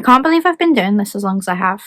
can't believe I've been doing this as long as I have.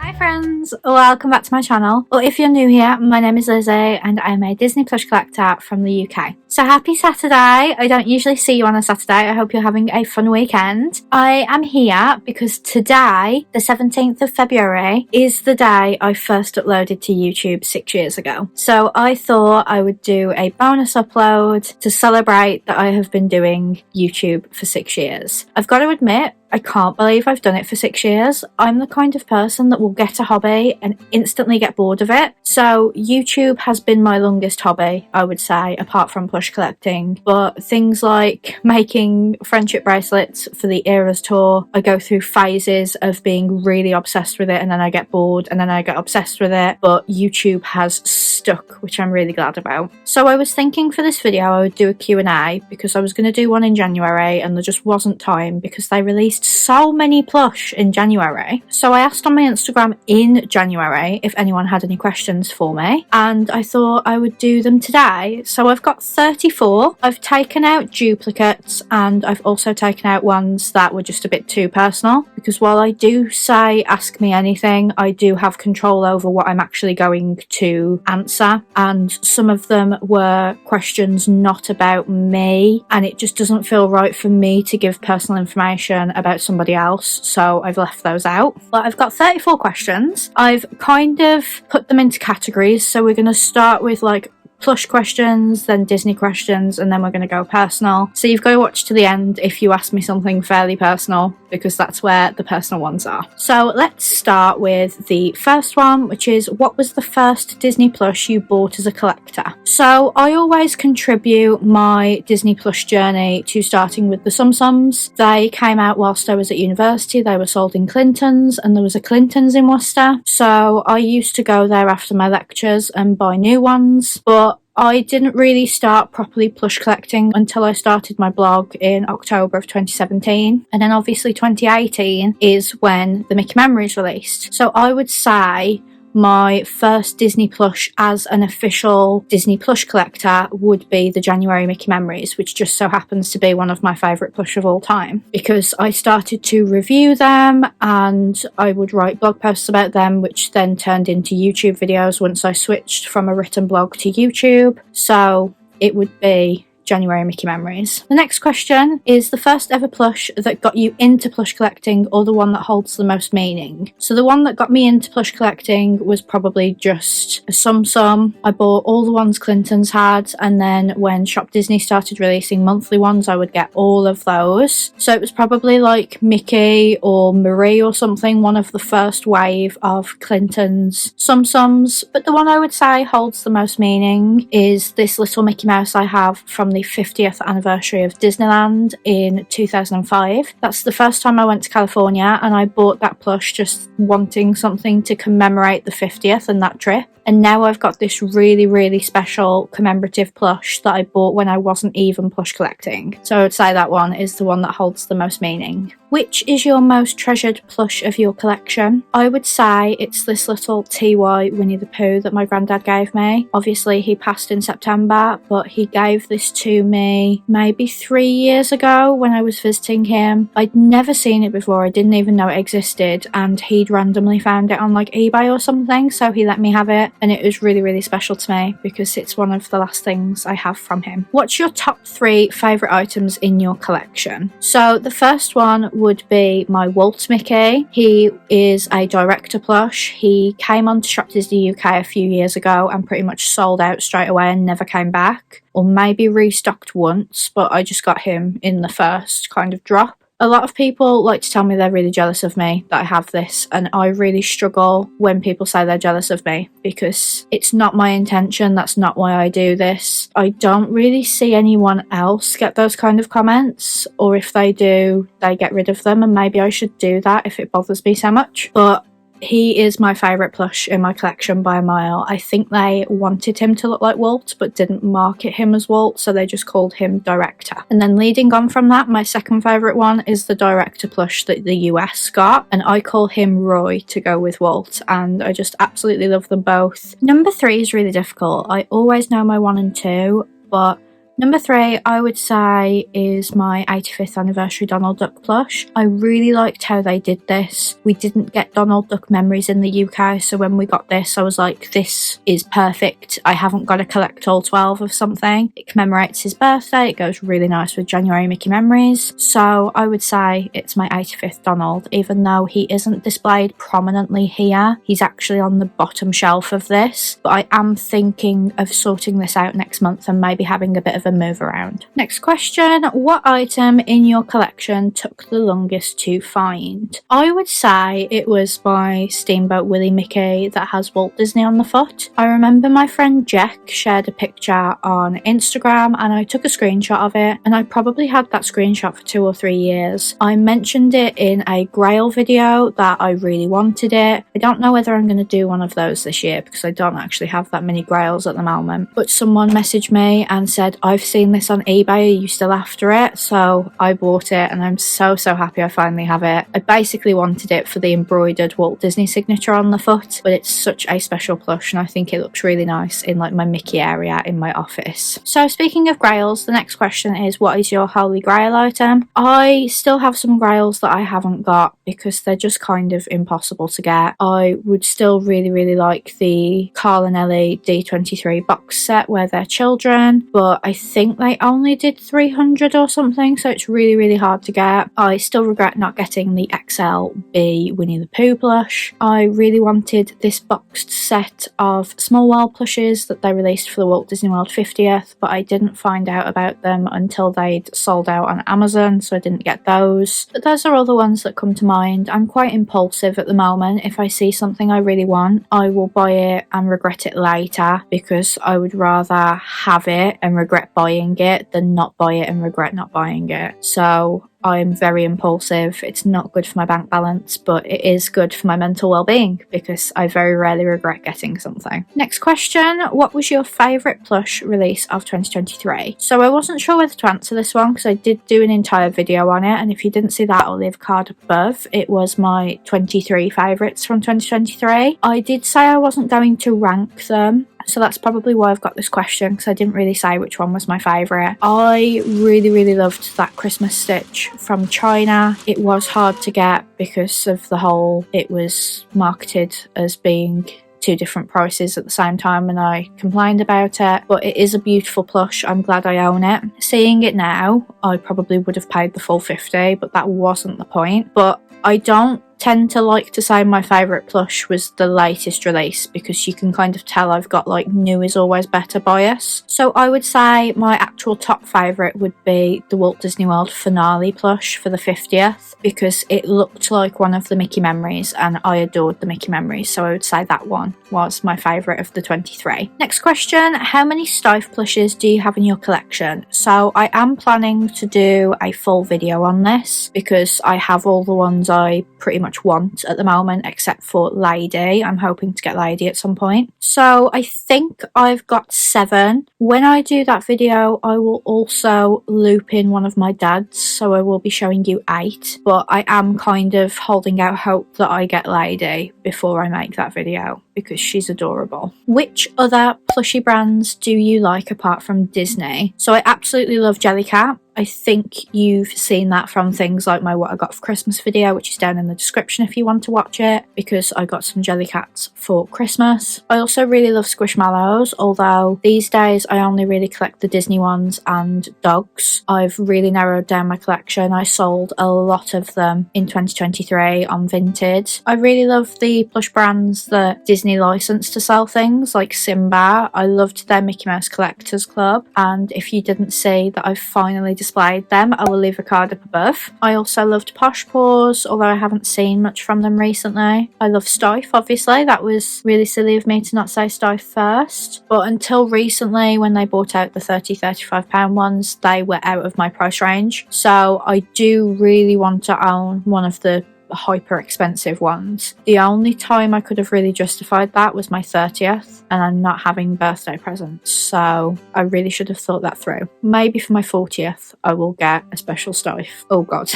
Hi friends, welcome back to my channel. Well, if you're new here, my name is Lize and I'm a Disney plush collector from the UK. So happy Saturday. I don't usually see you on a Saturday. I hope you're having a fun weekend. I am here because today, the 17th of February, is the day I first uploaded to YouTube 6 years ago. So I thought I would do a bonus upload to celebrate that I have been doing YouTube for 6 years. I've got to admit, I can't believe I've done it for 6 years. I'm the kind of person that will get a hobby and instantly get bored of it. So YouTube has been my longest hobby, I would say, apart from plush collecting. But things like making friendship bracelets for the Eras tour, I go through phases of being really obsessed with it and then I get bored and then I get obsessed with it. But YouTube has stuck, which I'm really glad about. So I was thinking for this video I would do a Q&A because I was going to do one in January and there just wasn't time because they released so many plush in January. So I asked on my Instagram in January if anyone had any questions for me and I thought I would do them today. So I've got 34. I've taken out duplicates and I've also taken out ones that were just a bit too personal because while I do say ask me anything, I do have control over what I'm actually going to answer, and some of them were questions not about me and it just doesn't feel right for me to give personal information about somebody else, so I've left those out. But I've got 34 questions. I've kind of put them into categories, so we're going to start with like plush questions, then Disney questions, and then we're going to go personal. So you've got to watch to the end if you ask me something fairly personal, because that's where the personal ones are. So let's start with the first one, which is what was the first Disney plush you bought as a collector? So I always contribute my Disney plush journey to starting with the Tsum Tsums. They came out whilst I was at university. They were sold in Clinton's and there was a Clinton's in Worcester. So I used to go there after my lectures and buy new ones, but I didn't really start properly plush collecting until I started my blog in October of 2017, and then obviously 2018 is when the Mickey Memories released. So I would say my first Disney plush as an official Disney plush collector would be the January Mickey Memories, which just so happens to be one of my favourite plush of all time because I started to review them and I would write blog posts about them, which then turned into YouTube videos once I switched from a written blog to YouTube. So it would be January Mickey Memories. The next question is the first ever plush that got you into plush collecting, or the one that holds the most meaning. So the one that got me into plush collecting was probably just a Tsum Tsum. I bought all the ones Clinton's had, and then when Shop Disney started releasing monthly ones I would get all of those. So it was probably like Mickey or Marie or something, one of the first wave of Clinton's Tsum Tsums. But the one I would say holds the most meaning is this little Mickey Mouse I have from the 50th anniversary of Disneyland in 2005. That's the first time I went to California and I bought that plush just wanting something to commemorate the 50th and that trip. And now I've got this really, really special commemorative plush that I bought when I wasn't even plush collecting. So I would say that one is the one that holds the most meaning. Which is your most treasured plush of your collection? I would say it's this little TY Winnie the Pooh that my granddad gave me. Obviously he passed in September, but he gave this to me maybe 3 years ago when I was visiting him. I'd never seen it before, I didn't even know it existed, and he'd randomly found it on like eBay or something, so he let me have it. And it was really, really special to me because it's one of the last things I have from him. What's your top 3 favourite items in your collection? So the first one would be my Walt Mickey. He is a director plush. He came on to Shop Disney UK a few years ago and pretty much sold out straight away and never came back. Or maybe restocked once, but I just got him in the first kind of drop. A lot of people like to tell me they're really jealous of me that I have this, and I really struggle when people say they're jealous of me because it's not my intention, that's not why I do this. I don't really see anyone else get those kind of comments, or if they do, they get rid of them, and maybe I should do that if it bothers me so much. But he is my favourite plush in my collection by a mile. I think they wanted him to look like Walt but didn't market him as Walt, so they just called him Director. And then leading on from that, my second favourite one is the Director plush that the US got, and I call him Roy to go with Walt, and I just absolutely love them both. Number 3 is really difficult. I always know my 1 and 2, but number 3, I would say, is my 85th anniversary Donald Duck plush. I really liked how they did this. We didn't get Donald Duck memories in the UK, so when we got this, I was like, this is perfect. I haven't got to collect all 12 of something. It commemorates his birthday. It goes really nice with January Mickey memories. So I would say it's my 85th Donald, even though he isn't displayed prominently here. He's actually on the bottom shelf of this, but I am thinking of sorting this out next month and maybe having a bit of a move around. Next question, what item in your collection took the longest to find? I would say it was my Steamboat Willie Mickey that has Walt Disney on the foot. I remember my friend Jack shared a picture on Instagram and I took a screenshot of it, and I probably had that screenshot for 2 or 3 years. I mentioned it in a Grail video that I really wanted it. I don't know whether I'm going to do one of those this year because I don't actually have that many Grails at the moment, but someone messaged me and said, I've seen this on eBay, are you still after it? So I bought it and I'm so happy I finally have it. I basically wanted it for the embroidered Walt Disney signature on the foot, but it's such a special plush and I think it looks really nice in like my Mickey area in my office. So speaking of Grails, the next question is, what is your holy grail item? I still have some Grails that I haven't got because they're just kind of impossible to get. I would still really like the Carl and Ellie D23 box set where they're children, but I think they only did 300 or something, so it's really hard to get. I still regret not getting the XLB Winnie the Pooh plush. I really wanted this boxed set of Small World plushes that they released for the Walt Disney World 50th, but I didn't find out about them until they'd sold out on Amazon, so I didn't get those. But those are all the ones that come to mind. I'm quite impulsive at the moment. If I see something I really want, I will buy it and regret it later because I would rather have it and regret buying it than not buy it and regret not buying it. So I'm very impulsive. It's not good for my bank balance, but it is good for my mental well-being because I very rarely regret getting something. Next question, what was your favourite plush release of 2023? So I wasn't sure whether to answer this one because I did do an entire video on it, and if you didn't see that, I'll leave a card up above. It was my 23 favourites from 2023. I did say I wasn't going to rank them, so that's probably why I've got this question, because I didn't really say which one was my favourite. I really loved that Christmas stitch from China. It was hard to get because of the whole, it was marketed as being 2 different prices at the same time and I complained about it, but it is a beautiful plush. I'm glad I own it. Seeing it now, I probably would have paid the full 50, but that wasn't the point. But I don't tend to like to say my favourite plush was the latest release because you can kind of tell I've got like new is always better bias. So I would say my actual top favourite would be the Walt Disney World finale plush for the 50th because it looked like one of the Mickey memories and I adored the Mickey memories, so I would say that one was my favourite of the 23. Next question, how many Steiff plushes do you have in your collection? So I am planning to do a full video on this because I have all the ones I pretty much want at the moment except for Lady. I'm hoping to get Lady at some point. So I think I've got 7. When I do that video I will also loop in one of my dads, so I will be showing you 8, but I am kind of holding out hope that I get Lady before I make that video because she's adorable. Which other plushie brands do you like apart from Disney? So I absolutely love Jellycat. I think you've seen that from things like my What I Got for Christmas video, which is down in the description if you want to watch it, because I got some Jellycats for Christmas. I also really love Squishmallows, although these days I only really collect the Disney ones and dogs. I've really narrowed down my collection. I sold a lot of them in 2023 on Vinted. I really love the plush brands that Disney licensed to sell things, like Simba. I loved their Mickey Mouse Collectors Club, and if you didn't see that I've finally displayed them, I will leave a card up above. I also loved Posh Paws, although I haven't seen much from them recently. I love Steiff, obviously. That was really silly of me to not say Steiff first, but until recently when they bought out the £30-35 ones, they were out of my price range. So I do really want to own one of the the hyper expensive ones. The only time I could have really justified that was my 30th, and I'm not having birthday presents, so I really should have thought that through. Maybe for my 40th I will get a special stife. Oh god,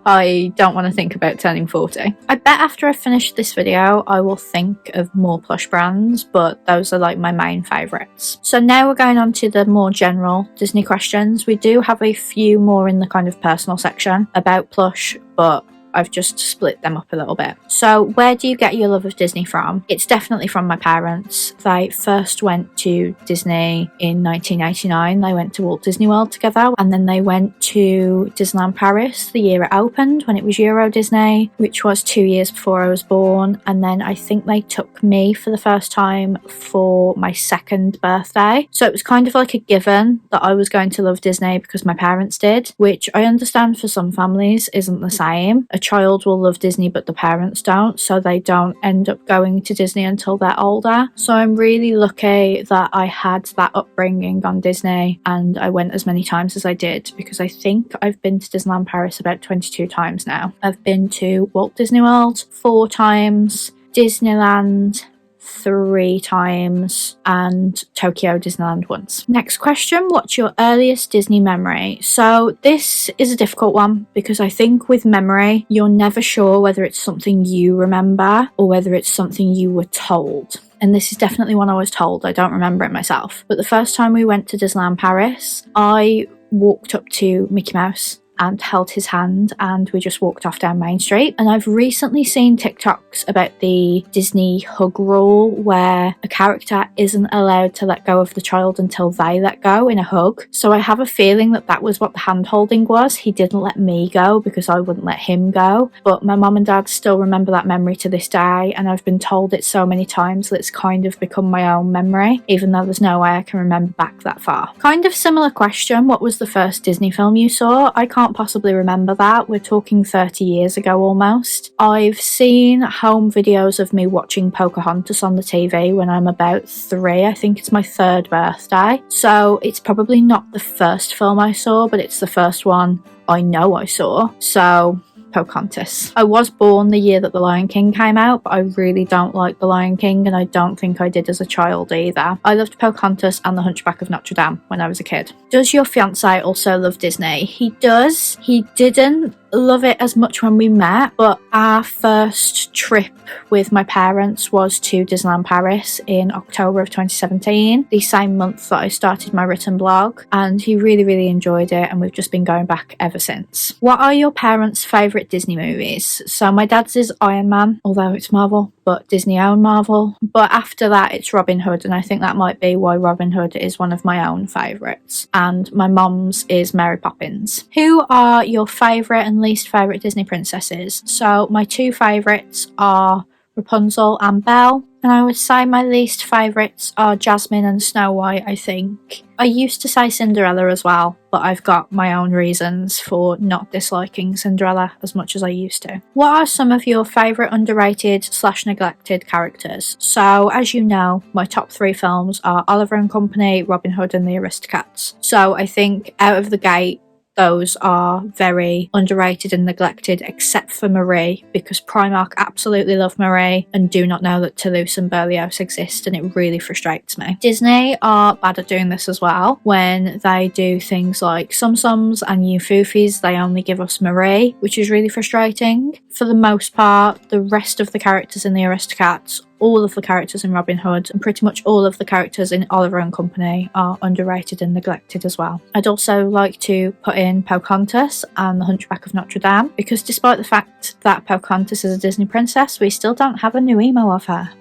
I don't want to think about turning 40. I bet after I finish this video I will think of more Plush brands, but those are like my main favourites. So now we're going on to the more general Disney questions. We do have a few more in the kind of personal section about Plush, but I've just split them up a little bit. So where do you get your love of Disney from? It's definitely from my parents. They first went to Disney in 1989. They went to Walt Disney World together, and then they went to Disneyland Paris the year it opened, when it was Euro Disney, which was 2 years before I was born. And then I think they took me for the first time for my 2nd birthday. So it was kind of like a given that I was going to love Disney because my parents did, which I understand for some families isn't the same. A child will love Disney but the parents don't, so they don't end up going to Disney until they're older. So I'm really lucky that I had that upbringing on Disney and I went as many times as I did, because I think I've been to Disneyland Paris about 22 times now. I've been to Walt Disney World 4 times, Disneyland 3 times, and Tokyo Disneyland once. Next question, what's your earliest Disney memory? So this is a difficult one, because I think with memory you're never sure whether it's something you remember or whether it's something you were told. And this is definitely one I was told. I don't remember it myself. But the first time we went to Disneyland Paris, I walked up to Mickey Mouse and held his hand, and we just walked off down Main Street. And I've recently seen TikToks about the Disney hug rule, where a character isn't allowed to let go of the child until they let go in a hug. So I have a feeling that that was what the hand holding was. He didn't let me go because I wouldn't let him go. But my mum and dad still remember that memory to this day, and I've been told it so many times that it's kind of become my own memory, even though there's no way I can remember back that far. Kind of similar question, what was the first Disney film you saw? I can't possibly remember that. We're talking 30 years ago almost. I've seen home videos of me watching Pocahontas on the TV when I'm about 3. I think it's my 3rd birthday. So it's probably not the first film I saw, but it's the first one I know I saw. So Pocahontas. I was born the year that The Lion King came out, but I really don't like The Lion King, and I don't think I did as a child either. I loved Pocahontas and The Hunchback of Notre Dame when I was a kid. Does your fiance also love Disney? He does. He didn't love it as much when we met, but our first trip with my parents was to Disneyland Paris in October of 2017, the same month that I started my written blog, and he really enjoyed it, and we've just been going back ever since. What are your parents' favourite Disney movies? So my dad's is Iron Man, although it's Marvel, but Disney owned Marvel. But after that it's Robin Hood, and I think that might be why Robin Hood is one of my own favourites. And my mum's is Mary Poppins. Who are your favourite and least favourite Disney princesses? So my 2 favourites are Rapunzel and Belle, and I would say my least favourites are Jasmine and Snow White, I think. I used to say Cinderella as well, but I've got my own reasons for not disliking Cinderella as much as I used to. What are some of your favourite underrated / neglected characters? So as you know, my top 3 films are Oliver and Company, Robin Hood and the Aristocats. So I think out of the gate, those are very underrated and neglected, except for Marie, because Primark absolutely love Marie and do not know that Toulouse and Berlioz exist, and it really frustrates me. Disney are bad at doing this as well. When they do things like Tsum Tsums and You Foofies, they only give us Marie, which is really frustrating. For the most part, the rest of the characters in the Aristocats, all of the characters in Robin Hood, and pretty much all of the characters in Oliver and Company are underrated and neglected as well. I'd also like to put in Pocahontas and The Hunchback of Notre Dame, because despite the fact that Pocahontas is a Disney princess, we still don't have a new emo of her.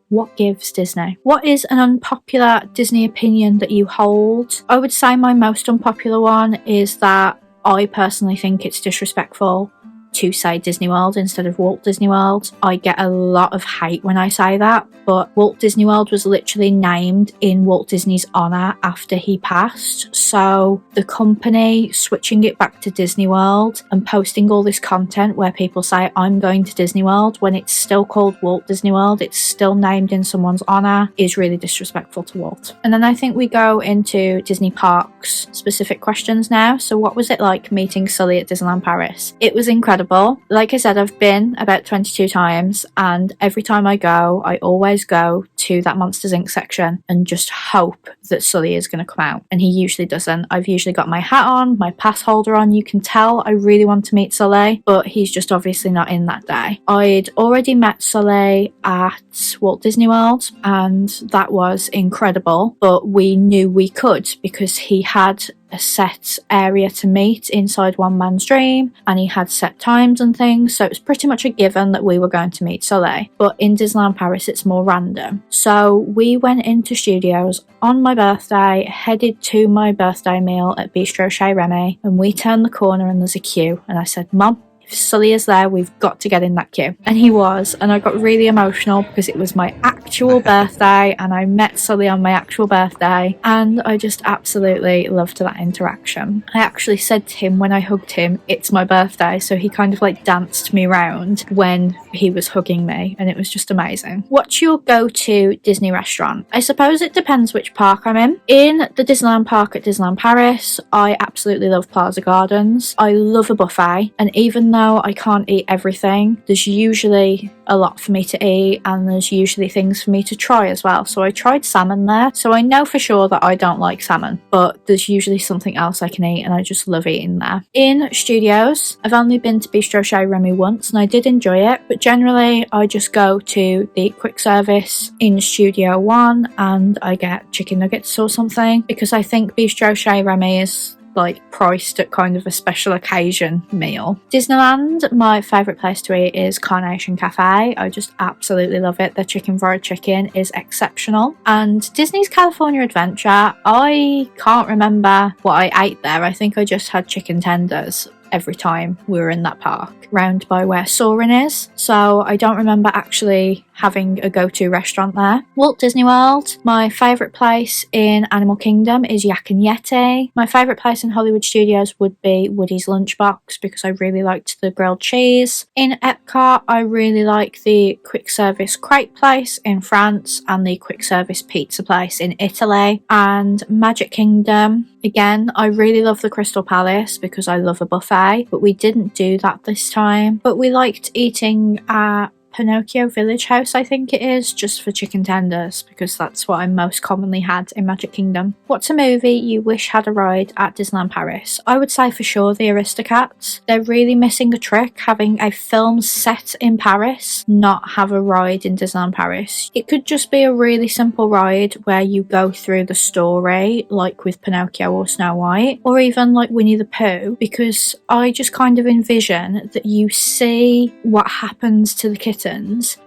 What gives Disney? What is an unpopular Disney opinion that you hold? I would say my most unpopular one is that I personally think it's disrespectful to say Disney World instead of Walt Disney World. I get a lot of hate when I say that, but Walt Disney World was literally named in Walt Disney's honour after he passed. So the company switching it back to Disney World and posting all this content where people say I'm going to Disney World when it's still called Walt Disney World, it's still named in someone's honour, is really disrespectful to Walt. And then I think we go into Disney parks specific questions now. So what was it like meeting Sully at Disneyland Paris? It was incredible. incredible. Like I said, I've been about 22 times, and every time I go, I always go to that Monsters Inc. section and just hope that Sully is going to come out, and he usually doesn't. I've usually got my hat on, my pass holder on. You can tell I really want to meet Sully, but he's just obviously not in that day. I'd already met Sully at Walt Disney World, and that was incredible, but we knew we could because he had a set area to meet inside One Man's Dream, and he had set times and things, so it was pretty much a given that we were going to meet Sully. But in Disneyland Paris it's more random. So we went into studios on my birthday, headed to my birthday meal at Bistro Chez Remy, and we turned the corner and there's a queue, and I said, Mum, if Sully is there, we've got to get in that queue. And he was, and I got really emotional because it was my actual birthday and I met Sully on my actual birthday, and I just absolutely loved that interaction. I actually said to him when I hugged him, it's my birthday, so he kind of like danced me round when he was hugging me, and it was just amazing. What's your go-to Disney restaurant? I suppose it depends which park I'm in. In the Disneyland park at Disneyland Paris, I absolutely love Plaza Gardens. I love a buffet, and even though I can't eat everything, there's usually a lot for me to eat, and there's usually things for me to try as well. So I tried salmon there, so I know for sure that I don't like salmon, but there's usually something else I can eat, and I just love eating there. In studios, I've only been to Bistro Chez Remy once, and I did enjoy it, but generally I just go to the quick service in Studio 1 and I get chicken nuggets or something, because I think Bistro Chez Remy is like priced at kind of a special occasion meal. Disneyland, my favourite place to eat is Carnation Cafe. I just absolutely love it. Their chicken fried chicken is exceptional. And Disney's California Adventure, I can't remember what I ate there. I think I just had chicken tenders every time we were in that park, round by where Soarin' is. So I don't remember actually having a go-to restaurant there. Walt Disney World, my favourite place in Animal Kingdom is Yak and Yeti. My favourite place in Hollywood Studios would be Woody's Lunchbox because I really liked the grilled cheese. In Epcot, I really like the quick service crepe place in France and the quick service pizza place in Italy. And Magic Kingdom, again, I really love the Crystal Palace because I love a buffet, but we didn't do that this time. But we liked eating at Pinocchio Village House, I think it is, just for chicken tenders, because that's what I most commonly had in Magic Kingdom. What's a movie you wish had a ride at Disneyland Paris? I would say for sure the Aristocats. They're really missing a trick, having a film set in Paris, not have a ride in Disneyland Paris. It could just be a really simple ride where you go through the story, like with Pinocchio or Snow White, or even like Winnie the Pooh, because I just kind of envision that you see what happens to the kittens,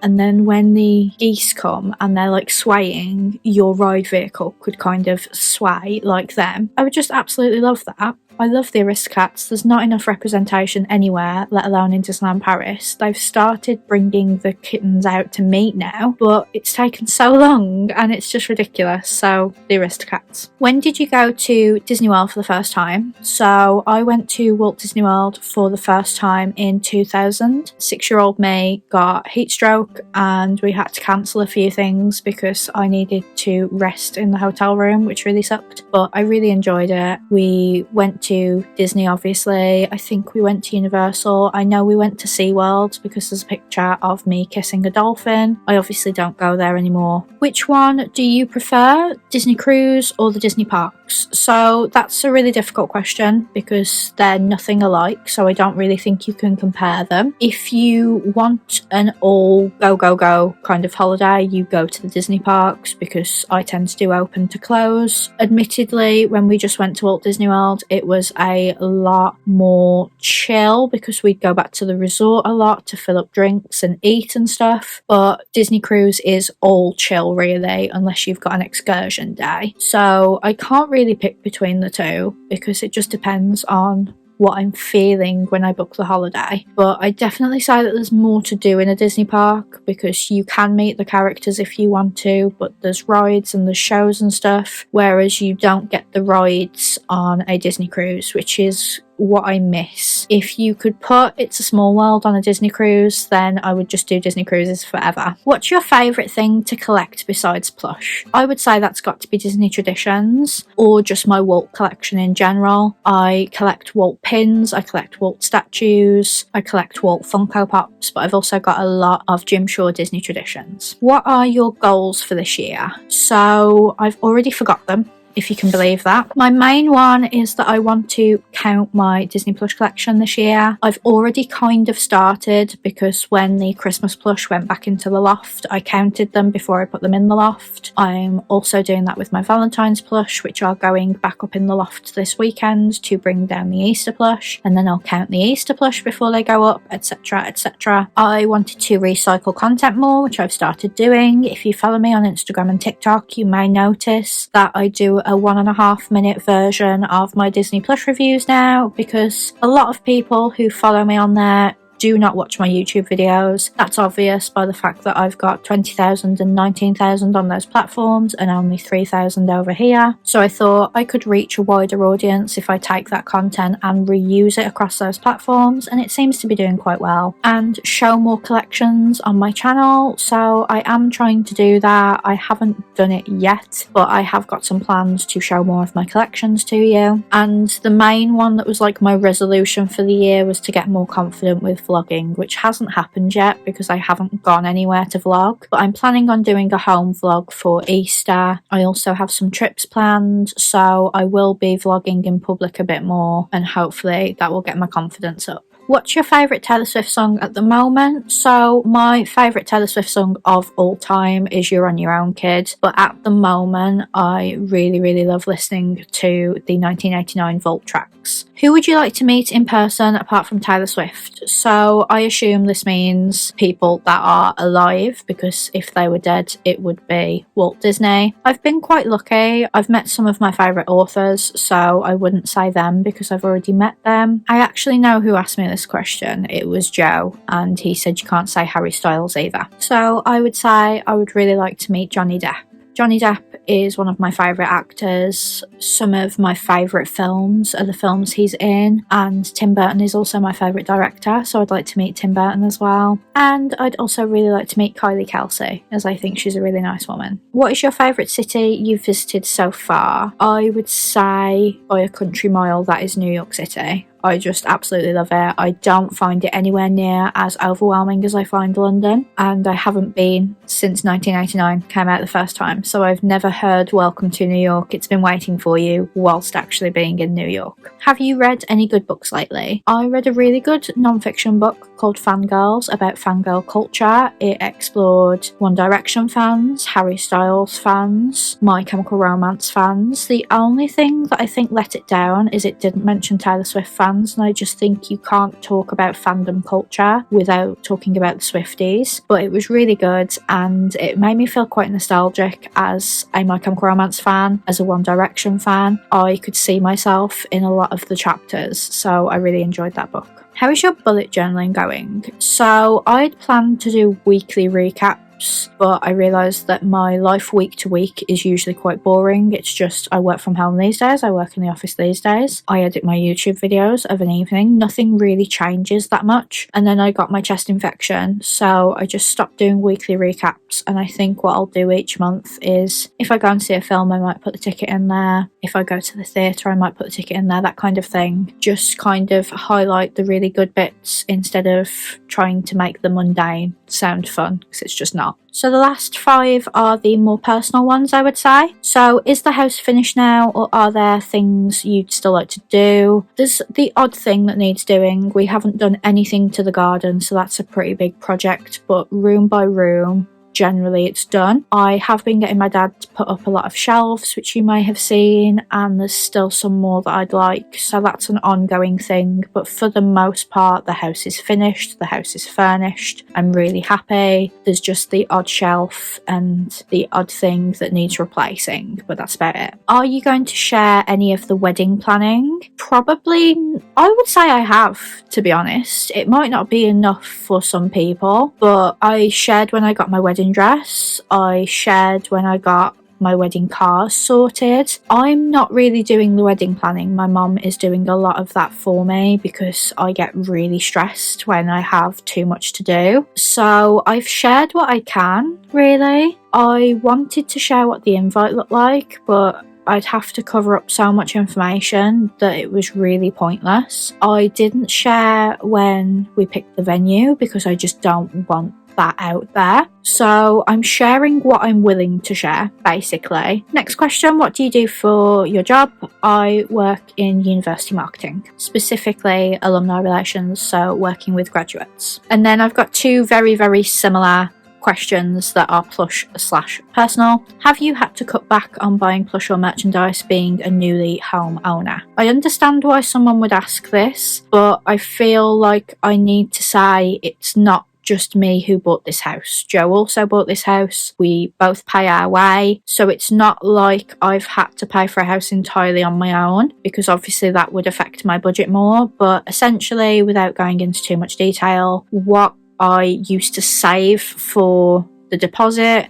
and then when the geese come and they're like swaying, your ride vehicle could kind of sway like them. I would just absolutely love that. I love the Aristocats. There's not enough representation anywhere, let alone in Disneyland Paris. They've started bringing the kittens out to meet now, but it's taken so long and it's just ridiculous. So the Aristocats. When did you go to Disney World for the first time? So I went to Walt Disney World for the first time in 2000. 6-year-old me got heat stroke and we had to cancel a few things because I needed to rest in the hotel room, which really sucked, but I really enjoyed it. We went to Disney, obviously. I think we went to Universal. I know we went to SeaWorld because there's a picture of me kissing a dolphin. I obviously don't go there anymore. Which one do you prefer, Disney Cruise or the Disney Parks? So that's a really difficult question because they're nothing alike, so I don't really think you can compare them. If you want an all go kind of holiday, you go to the Disney Parks because I tend to do open to close. Admittedly, when we just went to Walt Disney World, it was a lot more chill because we'd go back to the resort a lot to fill up drinks and eat and stuff, but Disney Cruise is all chill really unless you've got an excursion day. So I can't really pick between the two because it just depends on what I'm feeling when I book the holiday. But I definitely say that there's more to do in a Disney park because you can meet the characters if you want to, but there's rides and there's shows and stuff, whereas you don't get the rides on a Disney cruise, which is what I miss. If you could put It's a Small World on a Disney cruise, then I would just do Disney cruises forever. What's your favourite thing to collect besides plush? I would say that's got to be Disney Traditions, or just my Walt collection in general. I collect Walt pins, I collect Walt statues, I collect Walt Funko Pops, but I've also got a lot of Jim Shore Disney Traditions. What are your goals for this year? So I've already forgot them, if you can believe that. My main one is that I want to count my Disney plush collection this year. I've already kind of started, because when the Christmas plush went back into the loft, I counted them before I put them in the loft. I'm also doing that with my Valentine's plush, which are going back up in the loft this weekend to bring down the Easter plush, and then I'll count the Easter plush before they go up, etc, etc. I wanted to recycle content more, which I've started doing. If you follow me on Instagram and TikTok, you may notice that I do a 1.5 minute version of my Disney plush reviews now, because a lot of people who follow me on there do not watch my YouTube videos. That's obvious by the fact that I've got 20,000 and 19,000 on those platforms and only 3,000 over here. So I thought I could reach a wider audience if I take that content and reuse it across those platforms, and it seems to be doing quite well. And show more collections on my channel, so I am trying to do that. I haven't done it yet, but I have got some plans to show more of my collections to you. And the main one that was like my resolution for the year was to get more confident with vlogging, which hasn't happened yet because I haven't gone anywhere to vlog, but I'm planning on doing a home vlog for Easter. I also have some trips planned, so I will be vlogging in public a bit more, and hopefully that will get my confidence up. What's your favourite Taylor Swift song at the moment? So my favourite Taylor Swift song of all time is You're On Your Own, Kid, but at the moment I really love listening to the 1989 Vault tracks. Who would you like to meet in person apart from Taylor Swift? So I assume this means people that are alive, because if they were dead it would be Walt Disney. I've been quite lucky. I've met some of my favourite authors, so I wouldn't say them because I've already met them. I actually know who asked me this question. It was Joe, and he said you can't say Harry Styles either. So I would say I would really like to meet Johnny Depp. Johnny Depp is one of my favourite actors. Some of my favourite films are the films he's in, and Tim Burton is also my favourite director, so I'd like to meet Tim Burton as well. And I'd also really like to meet Kylie Kelsey, as I think she's a really nice woman. What is your favourite city you've visited so far? I would say by a country mile that is New York City. I just absolutely love it. I don't find it anywhere near as overwhelming as I find London, and I haven't been since 1989 came out the first time, so I've never heard Welcome to New York. It's been waiting for you whilst actually being in New York. Have you read any good books lately? I read a really good non-fiction book called Fangirls about fangirl culture. It explored One Direction fans, Harry Styles fans, My Chemical Romance fans. The only thing that I think let it down is it didn't mention Taylor Swift fans, and I just think you can't talk about fandom culture without talking about the Swifties. But it was really good, and it made me feel quite nostalgic as a My Chemical Romance fan, as a One Direction fan. I could see myself in a lot of the chapters, so I really enjoyed that book. How is your bullet journaling going? So I'd planned to do weekly recaps, but I realised that my life week to week is usually quite boring. It's just I work from home these days, I work in the office these days, I edit my YouTube videos of an evening, nothing really changes that much. And then I got my chest infection, so I just stopped doing weekly recaps, and I think what I'll do each month is if I go and see a film I might put the ticket in there, if I go to the theatre I might put the ticket in there, that kind of thing. Just kind of highlight the really good bits instead of trying to make the mundane sound fun, because it's just not. So the last 5 are the more personal ones, I would say. So is the house finished now, or are there things you'd still like to do? There's the odd thing that needs doing. We haven't done anything to the garden, so that's a pretty big project, but room by room, generally it's done. I have been getting my dad to put up a lot of shelves, which you may have seen, and there's still some more that I'd like, so that's an ongoing thing. But for the most part, the house is finished, the house is furnished. I'm really happy. There's just the odd shelf and the odd thing that needs replacing, but that's about it. Are you going to share any of the wedding planning? Probably. I would say I have, to be honest. It might not be enough for some people, but I shared when I got my wedding dress, I shared when I got my wedding cars sorted. I'm not really doing the wedding planning. My mum is doing a lot of that for me because I get really stressed when I have too much to do. So I've shared what I can, really. I wanted to share what the invite looked like, but I'd have to cover up so much information that it was really pointless. I didn't share when we picked the venue because I just don't want that out there. So I'm sharing what I'm willing to share, basically. Next question, what do you do for your job? I work in university marketing, specifically alumni relations, so working with graduates. And then I've got two very, very similar questions that are plush/personal. Have you had to cut back on buying plush or merchandise being a newly home owner? I understand why someone would ask this, but I feel like I need to say it's not just me who bought this house. Joe also bought this house. We both pay our way. So it's not like I've had to pay for a house entirely on my own, because obviously that would affect my budget more. But essentially, without going into too much detail, what I used to save for the deposit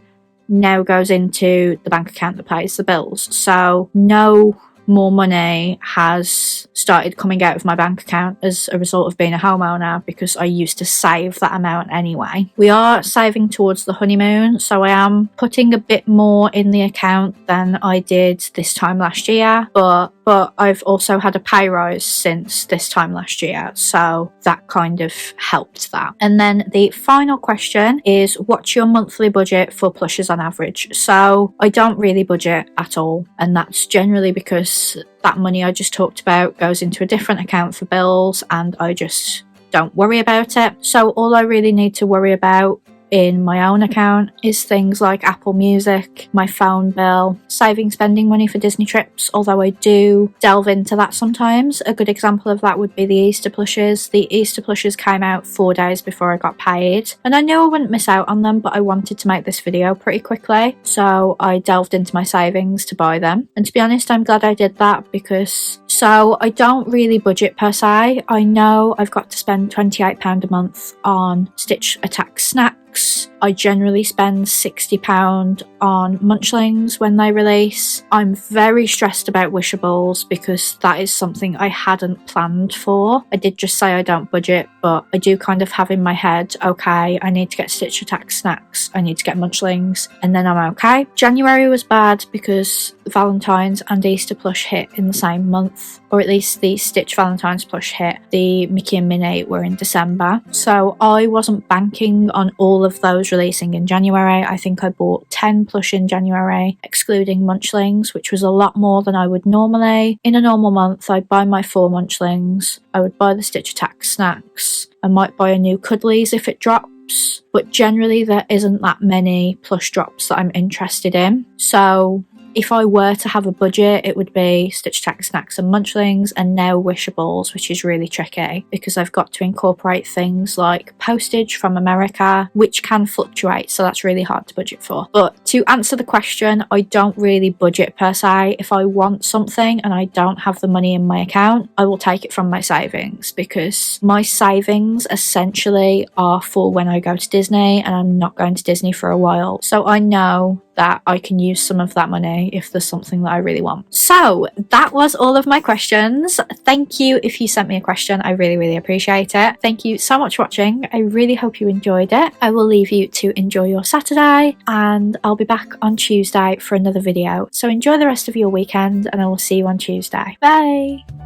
now goes into the bank account that pays the bills. So no more money has started coming out of my bank account as a result of being a homeowner, because I used to save that amount anyway. We are saving towards the honeymoon, so I am putting a bit more in the account than I did this time last year, but I've also had a pay rise since this time last year, so that kind of helped that. And then the final question is, what's your monthly budget for plushes on average? So I don't really budget at all, and that's generally because that money I just talked about goes into a different account for bills, and I just don't worry about it. So all I really need to worry about in my own account is things like Apple Music, my phone bill, saving spending money for Disney trips, although I do delve into that sometimes. A good example of that would be the Easter plushes. The Easter plushes came out 4 days before I got paid, and I knew I wouldn't miss out on them, but I wanted to make this video pretty quickly, so I delved into my savings to buy them. And to be honest, I'm glad I did that, because so I don't really budget per se. I know I've got to spend £28 a month on Stitch Attack snacks. I generally spend £60 on Munchlings when they release. I'm very stressed about Wishables because that is something I hadn't planned for. I did just say I don't budget, but I do kind of have in my head, okay, I need to get Stitch Attack snacks, I need to get Munchlings, and then I'm okay. January was bad because Valentine's and Easter plush hit in the same month, or at least the Stitch Valentine's plush hit. The Mickey and Minnie were in December, so I wasn't banking on all of those releasing in January. I think I bought 10 plush in January, excluding Munchlings, which was a lot more than I would normally. In a normal month, I'd buy my 4 Munchlings, I would buy the Stitch Attack snacks, I might buy a new Cuddlies if it drops, but generally there isn't that many plush drops that I'm interested in. So if I were to have a budget, it would be Stitch Attack snacks and Munchlings, and now Wishables, which is really tricky because I've got to incorporate things like postage from America, which can fluctuate, so that's really hard to budget for. But to answer the question, I don't really budget per se. If I want something and I don't have the money in my account, I will take it from my savings, because my savings essentially are for when I go to Disney, and I'm not going to Disney for a while. So I know that I can use some of that money if there's something that I really want. So that was all of my questions. Thank you if you sent me a question. I really, really appreciate it. Thank you so much for watching. I really hope you enjoyed it. I will leave you to enjoy your Saturday, and I'll be back on Tuesday for another video. So enjoy the rest of your weekend, and I will see you on Tuesday. Bye!